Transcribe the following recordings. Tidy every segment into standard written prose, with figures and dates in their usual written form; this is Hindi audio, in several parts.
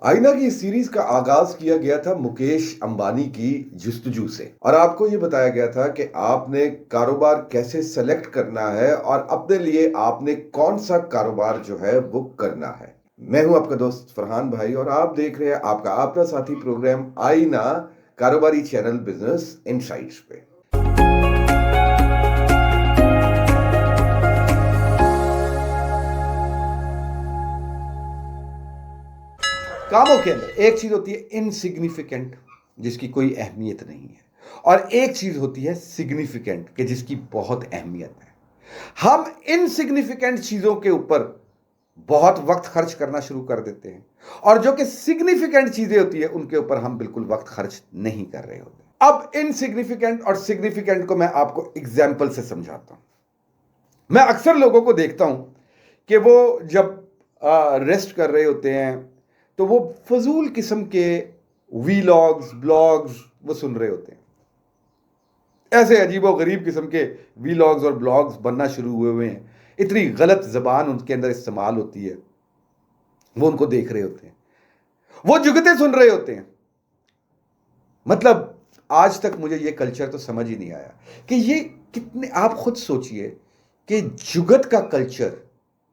आईना की इस सीरीज का आगाज किया गया था मुकेश अंबानी की जुस्तजू से और आपको ये बताया गया था कि आपने कारोबार कैसे सेलेक्ट करना है और अपने लिए आपने कौन सा कारोबार जो है वो करना है। मैं हूं आपका दोस्त फरहान भाई और आप देख रहे हैं आपका अपना साथी प्रोग्राम आईना कारोबारी चैनल बिजनेस इनसाइट्स पे। कामों के अंदर एक चीज होती है इनसिग्निफिकेंट, जिसकी कोई अहमियत नहीं है, और एक चीज होती है सिग्निफिकेंट कि जिसकी बहुत अहमियत है। हम इनसिग्निफिकेंट चीजों के ऊपर बहुत वक्त खर्च करना शुरू कर देते हैं और जो कि सिग्निफिकेंट चीजें होती है उनके ऊपर हम बिल्कुल वक्त खर्च नहीं कर रहे होते। अब इनसिग्निफिकेंट और सिग्निफिकेंट को मैं आपको एग्जाम्पल से समझाता हूं। मैं अक्सर लोगों को देखता हूं कि वो जब रेस्ट कर रहे होते हैं तो वो फजूल किस्म के वीलॉग्स ब्लॉग्स वो सुन रहे होते हैं। ऐसे अजीबो गरीब किस्म के वीलॉग्स और ब्लॉग्स बनना शुरू हुए हैं। इतनी गलत जबान उनके अंदर इस्तेमाल होती है, वो उनको देख रहे होते हैं, वो जुगते सुन रहे होते हैं। मतलब आज तक मुझे ये कल्चर तो समझ ही नहीं आया कि ये कितने, आप खुद सोचिए कि जुगत का कल्चर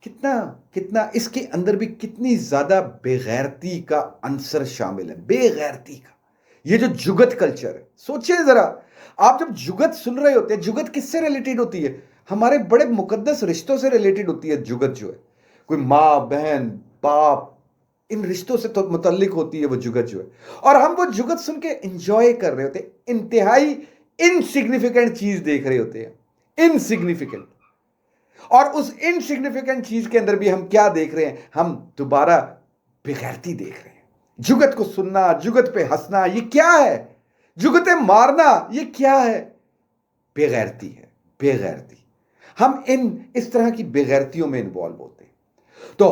कितना कितना इसके अंदर भी कितनी ज्यादा बेगैरती का अंसर शामिल है। बेगैरती का ये जो जुगत कल्चर है, सोचिए जरा। आप जब जुगत सुन रहे होते हैं, जुगत किससे रिलेटेड होती है? हमारे बड़े मुकद्दस रिश्तों से रिलेटेड होती है जुगत जो है। कोई माँ बहन बाप, इन रिश्तों से तो मुतल्लिक होती है वो जुगत जो है। और हम वो जुगत सुन के इंजॉय कर रहे होते हैं, इंतहाई इनसिग्निफिकेंट चीज देख रहे होते हैं, इनसिग्निफिकेंट। और उस इनसिग्निफिकेंट चीज के अंदर भी हम क्या देख रहे हैं? हम दोबारा बेगैरती देख रहे हैं। जुगत को सुनना, जुगत पे हंसना, ये क्या है? जुगतें मारना, ये क्या है? बेगैरती है, बेगैरती। हम इस तरह की बेगैरतियों में इन्वॉल्व होते हैं। तो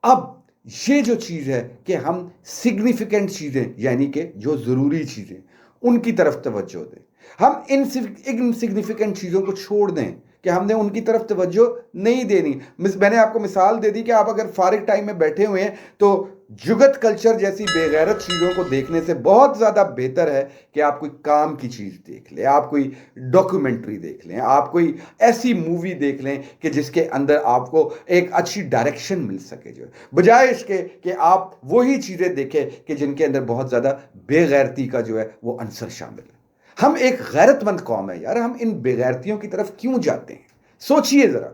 अब ये जो चीज है कि हम सिग्निफिकेंट चीजें यानी कि जो जरूरी चीजें उनकी तरफ तवज्जो दें, हम इनसिग्निफिकेंट चीजों को छोड़ दें कि हमने उनकी तरफ तवज्जो नहीं देनी। मैंने आपको मिसाल दे दी कि आप अगर फारिग टाइम में बैठे हुए हैं तो जुगत कल्चर जैसी बेगैरत चीजों को देखने से बहुत ज्यादा बेहतर है कि आप कोई काम की चीज देख लें, आप कोई डॉक्यूमेंट्री देख लें, आप कोई ऐसी मूवी देख लें कि जिसके अंदर आपको एक अच्छी डायरेक्शन मिल सके, जो बजाय इसके कि आप वही चीजें देखें कि जिनके अंदर बहुत ज्यादा बेगैरती का जो है वो अंसर शामिल है। हम एक गैरतमंद कौम है यार, हम इन बेगैरतियों की तरफ क्यों जाते हैं? सोचिए जरा।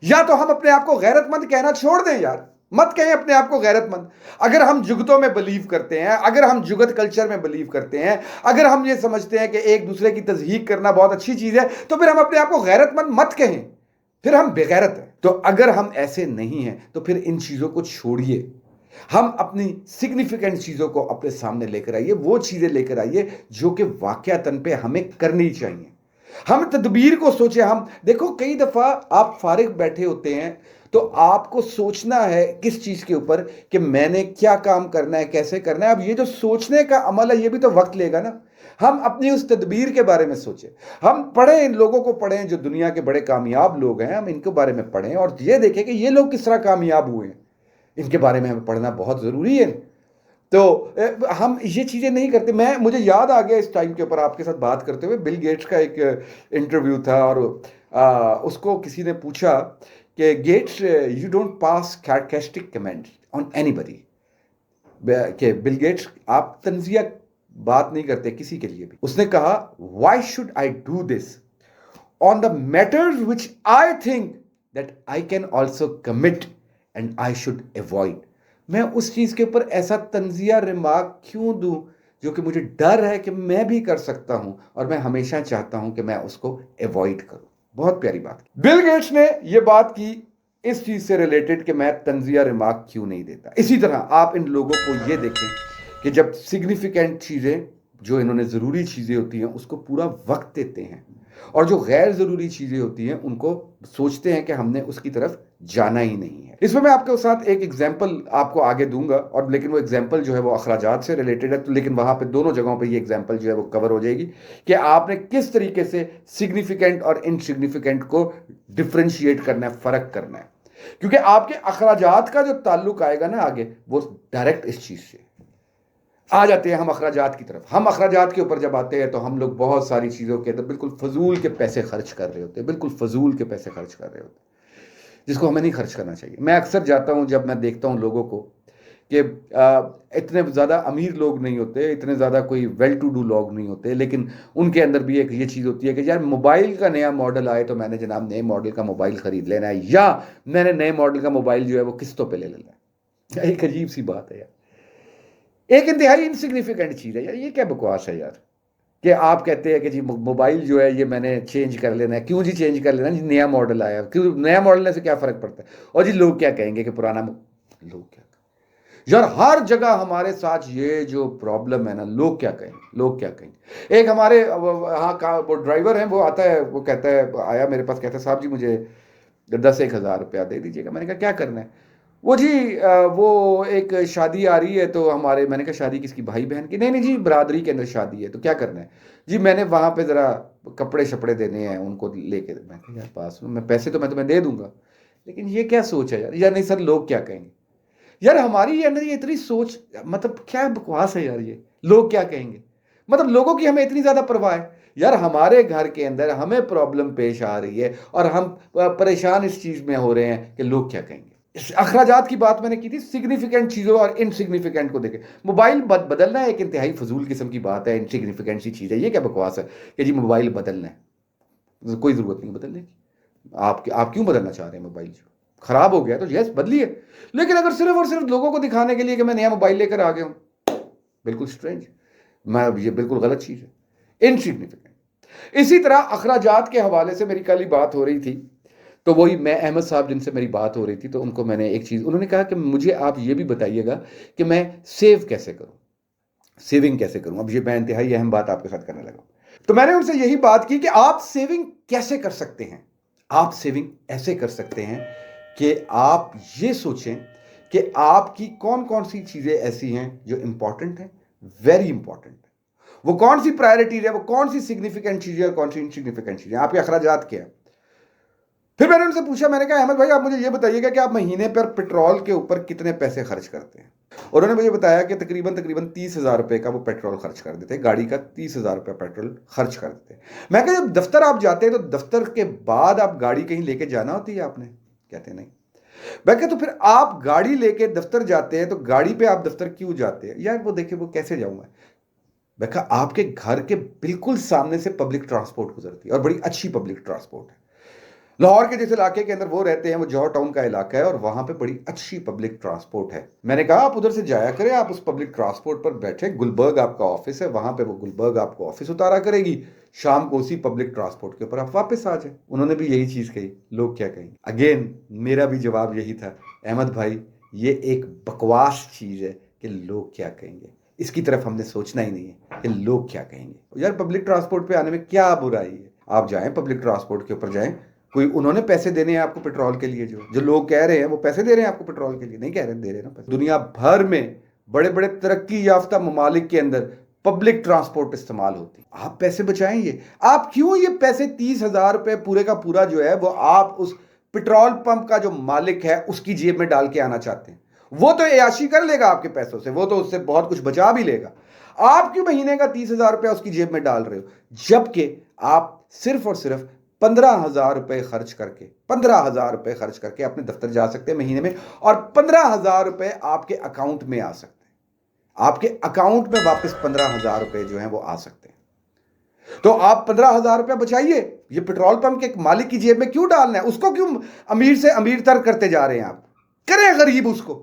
या तो हम अपने आप को गैरतमंद कहना छोड़ दें यार, मत कहें अपने आप को गैरतमंद। अगर हम जुगतों में बिलीव करते हैं, अगर हम जुगत कल्चर में बिलीव करते हैं, अगर हम ये समझते हैं कि एक दूसरे की तज़हीक करना बहुत अच्छी चीज है, तो फिर हम अपने आप को गैरतमंद मत कहें, फिर हम बेगैरत हैं। तो अगर हम ऐसे नहीं हैं तो फिर इन चीजों को छोड़िए। हम अपनी सिग्निफिकेंट चीजों को अपने सामने लेकर आइए, वो चीजें लेकर आइए जो कि वाकयातन पे हमें करनी चाहिए। हम तदबीर को सोचे। हम देखो, कई दफा आप फारिग बैठे होते हैं तो आपको सोचना है किस चीज के ऊपर कि मैंने क्या काम करना है, कैसे करना है। अब ये जो सोचने का अमल है ये भी तो वक्त लेगा ना। हम अपनी उस तदबीर के बारे में सोचें। हम पढ़ें, इन लोगों को पढ़ें जो दुनिया के बड़े कामयाब लोग हैं, हम इनके बारे में पढ़ें और ये देखें कि ये लोग किस तरह कामयाब हुए हैं। इनके बारे में हमें पढ़ना बहुत ज़रूरी है। तो हम ये चीज़ें नहीं करते। मुझे याद आ गया इस टाइम के ऊपर आपके साथ बात करते हुए, बिल गेट्स का एक इंटरव्यू था और उसको किसी ने पूछा कि Gates, you don't pass sarcastic comments on anybody. कि बिल गेट्स, आप तंजिया बात नहीं करते किसी के लिए भी। उसने कहा, why should I do this on the matters which I think that I can also commit and I should avoid. मैं उस चीज के ऊपर ऐसा तंजिया रिमार्क क्यों दूं जो कि मुझे डर है कि मैं भी कर सकता हूं और मैं हमेशा चाहता हूं कि मैं उसको अवॉइड करूं। बहुत प्यारी बात। बिल गेट्स ने यह बात की इस चीज से रिलेटेड कि मैं तंजिया रिमार्क क्यों नहीं देता। इसी तरह आप इन लोगों को यह देखें कि जब सिग्निफिकेंट चीजें, जो इन्होंने जरूरी चीजें होती हैं उसको पूरा वक्त देते हैं और जो गैर जरूरी चीजें होती हैं उनको सोचते हैं कि हमने उसकी तरफ जाना ही नहीं है। इसमें मैं आपके साथ एक एग्जांपल आपको आगे दूंगा, और लेकिन वो एग्जांपल जो है वो अखराजात से रिलेटेड है, तो लेकिन वहां पे दोनों जगहों पे ये एग्जांपल जो है वो कवर हो जाएगी कि आपने किस तरीके से सिग्निफिकेंट और इनसिग्निफिकेंट को डिफ्रेंशिएट करना है, फर्क करना है। क्योंकि आपके अखराजात का जो ताल्लुक आएगा ना आगे, वो डायरेक्ट इस चीज से आ जाते हैं। हम अखराजात की तरफ, हम अखराजात के ऊपर जब आते हैं तो हम लोग बहुत सारी चीज़ों के अंदर बिल्कुल फजूल के पैसे खर्च कर रहे होते हैं, बिल्कुल फजूल के पैसे खर्च कर रहे होते हैं, जिसको हमें नहीं खर्च करना चाहिए। मैं अक्सर जाता हूँ, जब मैं देखता हूँ लोगों को कि इतने ज़्यादा अमीर लोग नहीं होते, इतने ज़्यादा कोई वेल टू डू लोग नहीं होते, लेकिन उनके अंदर भी एक ये चीज़ होती है कि यार मोबाइल का नया मॉडल आए तो मैंने जनाब नए मॉडल का मोबाइल ख़रीद लेना है, या मैंने नए मॉडल का मोबाइल जो है वो किस्तों पे ले लेना है। एक अजीब सी बात है यार, एक इंतहाई इनसिग्निफिकेंट चीज़ है यार। ये क्या बकवास है यार कि आप कहते हैं कि जी मोबाइल जो है ये मैंने चेंज कर लेना है। क्यों जी चेंज कर लेना जी, नया मॉडल आया, क्यों नया मॉडल से क्या फ़र्क पड़ता है? और जी लोग क्या कहेंगे कि पुराना, लोग क्या यार, हर जगह हमारे साथ ये जो प्रॉब्लम है ना, लोग क्या कहेंगे, लोग क्या कहेंगे। एक हमारे यहाँ का वो ड्राइवर है, वो आता है, वो कहता है, आया मेरे पास, कहता है साहब जी मुझे 10-1 हज़ार रुपया दे दीजिएगा। मैंने कहा क्या करना है? वो जी वो एक शादी आ रही है तो हमारे, मैंने कहा शादी किसकी, भाई बहन की? नहीं नहीं जी, बरादरी के अंदर शादी है, तो क्या करना है जी? मैंने वहाँ पे ज़रा कपड़े शपड़े देने हैं उनको लेके। मैं कहा यार पास में, मैं पैसे तो मैं तुम्हें दे दूंगा, लेकिन ये क्या सोच है यार? यार नहीं सर, लोग क्या कहेंगे यार। हमारी ये अंदर ये इतनी सोच, मतलब क्या बकवास है यार ये, लोग क्या कहेंगे। मतलब लोगों की हमें इतनी ज्यादा परवाह है यार। हमारे घर के अंदर हमें प्रॉब्लम पेश आ रही है और हम परेशान इस चीज में हो रहे हैं कि लोग क्या कहेंगे। इस अखराजात की बात मैंने की थी, सिग्निफिकेंट चीजों और इनसिग्निफिकेंट को देखे। मोबाइल बदलना एक इंतहाई फजूल किस्म की बात है, इनसिग्निफिकेंट सी चीज है। ये क्या बकवास है कि जी मोबाइल बदलना है? कोई जरूरत नहीं बदलने की। आप क्यों बदलना चाह रहे हैं? मोबाइल जो खराब हो गया तो यस बदलिए, लेकिन अगर सिर्फ और सिर्फ लोगों को दिखाने के लिए कि मैं नया मोबाइल लेकर आ गया हूं, बिल्कुल स्ट्रेंज, मैं ये बिल्कुल गलत चीज है, इनसिग्निफिकेंट। इसी तरह अखराजात के हवाले से मेरी कल ही बात हो रही थी, तो वही मैं अहमद साहब जिनसे मेरी बात हो रही थी, तो उनको मैंने एक चीज, उन्होंने कहा कि मुझे आप ये भी बताइएगा कि मैं सेव कैसे करूं, सेविंग कैसे करूं। अब ये मैं इंतहाई अहम बात आपके साथ करने लगा। तो मैंने उनसे यही बात की कि आप सेविंग कैसे कर सकते हैं। आप सेविंग ऐसे कर सकते हैं कि आप ये सोचें कि आपकी कौन कौन सी चीजें ऐसी हैं जो इंपॉर्टेंट हैं, वेरी इंपॉर्टेंट है, वो कौन सी प्रायोरिटीज है, वो कौन सी सिग्निफिकेंट चीजें और कौन सी इनसिग्निफिकेंट चीजें, आपके अखराजात क्या है। फिर मैंने उनसे पूछा, मैंने कहा अहमद भाई आप मुझे ये बताइएगा कि आप महीने पर पेट्रोल के ऊपर कितने पैसे खर्च करते हैं। उन्होंने मुझे बताया कि तकरीबन तकरीबन 30,000 रुपए का वो पेट्रोल खर्च कर देते, गाड़ी का 30,000 रुपया पेट्रोल खर्च कर देते। मैं कहा जब दफ्तर आप जाते हैं तो दफ्तर के बाद आप गाड़ी कहीं लेके जाना होती है आपने? कहते नहीं। मैं कहा तो फिर आप गाड़ी लेके दफ्तर जाते हैं तो गाड़ी पे आप दफ्तर क्यों जाते हैं? यार वो देखिए वो कैसे जाऊंगा। मैं कहा आपके घर के बिल्कुल सामने से पब्लिक ट्रांसपोर्ट गुजरती है और बड़ी अच्छी पब्लिक ट्रांसपोर्ट है। लाहौर के जिस इलाके के अंदर वो रहते हैं, वो जौहर टाउन का इलाका है और वहां पे बड़ी अच्छी पब्लिक ट्रांसपोर्ट है। मैंने कहा आप उधर से जाया करें, आप उस पब्लिक ट्रांसपोर्ट पर बैठे, गुलबर्ग आपका ऑफिस है, वहां पे वो गुलबर्ग आपको ऑफिस उतारा करेगी, शाम को उसी पब्लिक ट्रांसपोर्ट के ऊपर आप वापस आ जाए। उन्होंने भी यही चीज कही, लोग क्या कहेंगे। अगेन मेरा भी जवाब यही था, अहमद भाई ये एक बकवास चीज है कि लोग क्या कहेंगे, इसकी तरफ हमने सोचना ही नहीं है कि लोग क्या कहेंगे। यार पब्लिक ट्रांसपोर्ट पे आने में क्या बुराई है, आप जाएं पब्लिक ट्रांसपोर्ट के ऊपर जाएं। कोई उन्होंने पैसे देने हैं आपको पेट्रोल के लिए? जो लोग कह रहे हैं वो पैसे दे रहे हैं आपको पेट्रोल के लिए? नहीं कह रहे, दे रहे हैं ना पैसे। दुनिया भर में बड़े बड़े तरक्की याफ्ता ममालिक के अंदर पब्लिक ट्रांसपोर्ट इस्तेमाल होती है। आप पैसे बचाएंगे, आप क्यों ये पैसे 30,000 रुपए पूरे का पूरा जो है वो आप उस पेट्रोल पंप का जो मालिक है उसकी जेब में डाल के आना चाहते हैं? वो तो अयाशी कर लेगा आपके पैसों से, वो तो उससे बहुत कुछ बचा भी लेगा। आप क्यों महीने का 30,000 रुपया उसकी जेब में डाल रहे हो, जबकि आप सिर्फ और सिर्फ 15,000 रुपए खर्च करके, 15,000 रुपए खर्च करके अपने दफ्तर जा सकते हैं महीने में, और 15,000 रुपए आपके अकाउंट में आ सकते हैं। आपके अकाउंट में वापस 15,000 रुपए जो हैं वो आ सकते हैं। तो आप 15,000 रुपया बचाइए, ये पेट्रोल पंप के मालिक की जेब में क्यों डालना है? उसको क्यों अमीर से अमीर तर करते जा रहे हैं आप? करें गरीब उसको,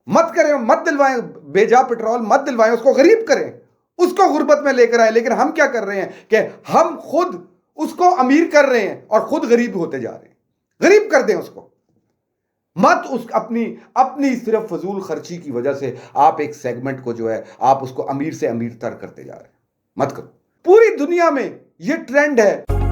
मत करें, मत दिलवाएं बेजा पेट्रोल, मत दिलवाएं उसको, गरीब करें, उसको गुर्बत में लेकर आए। लेकिन हम क्या कर रहे हैं कि हम खुद उसको अमीर कर रहे हैं और खुद गरीब होते जा रहे हैं। गरीब कर दें उसको, मत उस अपनी सिर्फ फजूल खर्ची की वजह से आप एक सेगमेंट को जो है आप उसको अमीर से अमीर तर करते जा रहे हैं। मत करो। पूरी दुनिया में ये ट्रेंड है।